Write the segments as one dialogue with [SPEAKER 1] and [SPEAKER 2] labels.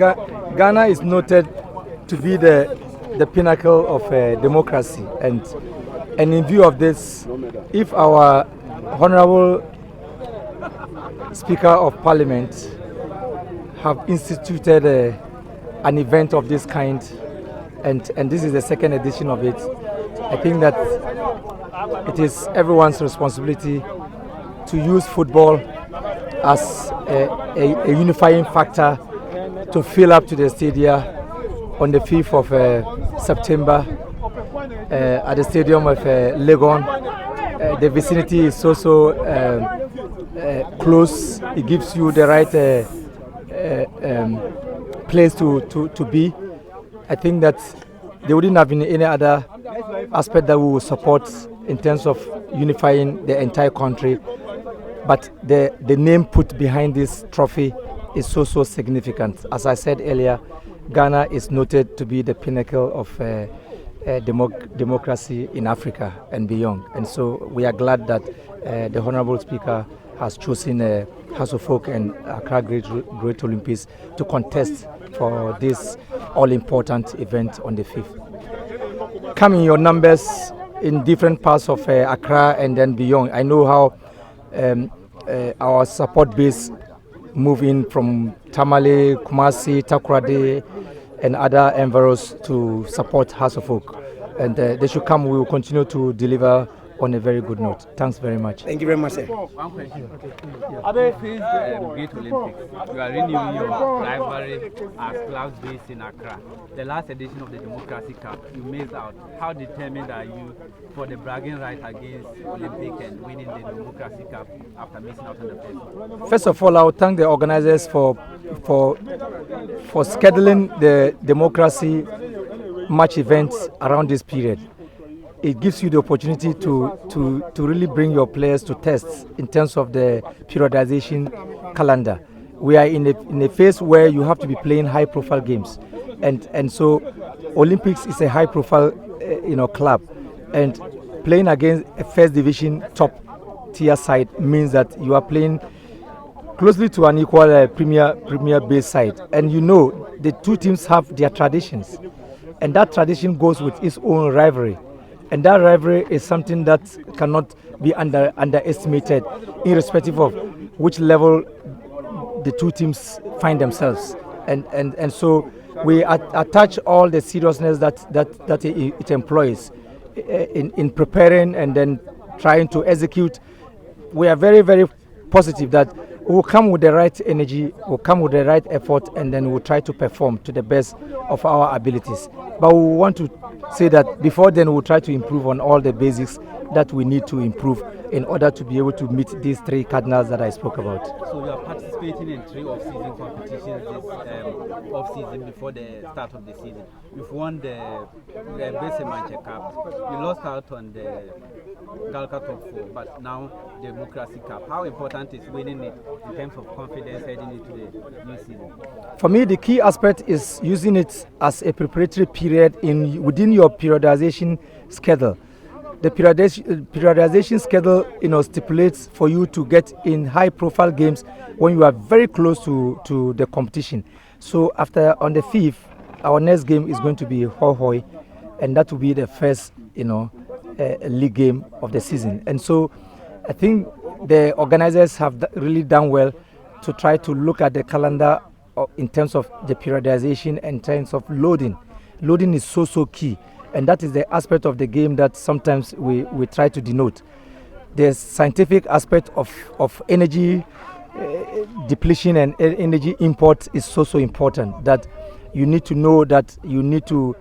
[SPEAKER 1] Ghana is noted to be the pinnacle of democracy, and in view of this, if our Honorable Speaker of Parliament have instituted an event of this kind, and this is the second edition of it, I think that it is everyone's responsibility to use football as a unifying factor to fill up to the stadium on the 5th of September at the stadium of Legon. The vicinity is also close. It gives you the right place to be. I think that there wouldn't have been any other aspect that we will support in terms of unifying the entire country. But the name put behind this trophy is so significant. As I said earlier, Ghana is noted to be the pinnacle of democracy in Africa and beyond. And so we are glad that the Honorable Speaker has chosen House of Folk and Accra Great Olympics to contest for this all-important event on the 5th. Come in your numbers in different parts of Accra and then beyond. I know how our support base move in from Tamale, Kumasi, Takoradi, and other environs to support House of Folk. And they should come. We will continue to deliver on a very good note. Thanks very much.
[SPEAKER 2] Thank you very much, sir.
[SPEAKER 3] One question. You faced Great Olympics. You are renewing your rivalry as clubs based in Accra. The last edition of the Democracy Cup, you missed out. How determined are you for the bragging right against Olympic and winning the Democracy Cup after missing out on the first?
[SPEAKER 1] First of all, I would thank the organizers for scheduling the Democracy match events around this period. It gives you the opportunity to really bring your players to tests in terms of the periodization calendar. We are in a phase where you have to be playing high-profile games, and so Olympics is a high-profile club, and playing against a first division top-tier side means that you are playing closely to an equal premier base side, and the two teams have their traditions, and that tradition goes with its own rivalry. And that rivalry is something that cannot be underestimated, irrespective of which level the two teams find themselves. And so we attach all the seriousness that it employs in preparing and then trying to execute. We are very, very positive that we will come with the right energy, we'll come with the right effort, and then we'll try to perform to the best of our abilities. But we want to say that before then we'll try to improve on all the basics that we need to improve in order to be able to meet these three cardinals that I spoke about.
[SPEAKER 3] So you are participating in 3 off-season competitions this off-season before the start of the season. You've won the Bese Manche Cup. You lost out on the Galka Top 4, but now the Democracy Cup. How important is winning it in terms of confidence heading into the new season?
[SPEAKER 1] For me, the key aspect is using it as a preparatory period within your periodization schedule. The periodization schedule, stipulates for you to get in high-profile games when you are very close to the competition. So on the 5th, our next game is going to be Hohoi, and that will be the first, league game of the season. And so I think the organizers have really done well to try to look at the calendar in terms of the periodization and in terms of loading. Loading is so key. And that is the aspect of the game that sometimes we try to denote. The scientific aspect of energy depletion and energy import is so important, that you need to know that you need to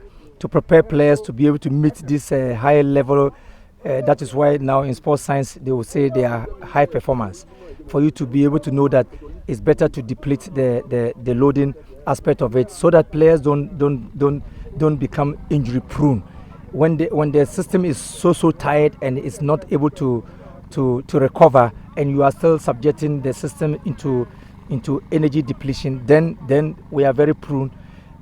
[SPEAKER 1] prepare players to be able to meet this high level. That is why now in sports science they will say they are high performance. For you to be able to know that it's better to deplete the loading aspect of it, so that players don't become injury prone. When the system is so tired and is not able to recover, and you are still subjecting the system into energy depletion, then we are very prone,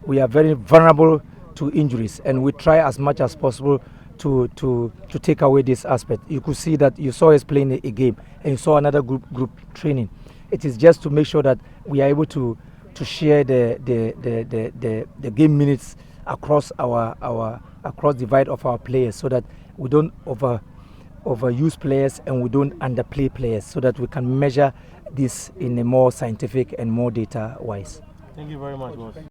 [SPEAKER 1] we are very vulnerable to injuries, and we try as much as possible to take away this aspect. You could see that you saw us playing a game and you saw another group training. It is just to make sure that we are able to to share the game minutes across across divide of our players, so that we don't overuse players and we don't underplay players, so that we can measure this in a more scientific and more data wise.
[SPEAKER 2] Thank you very much, boss.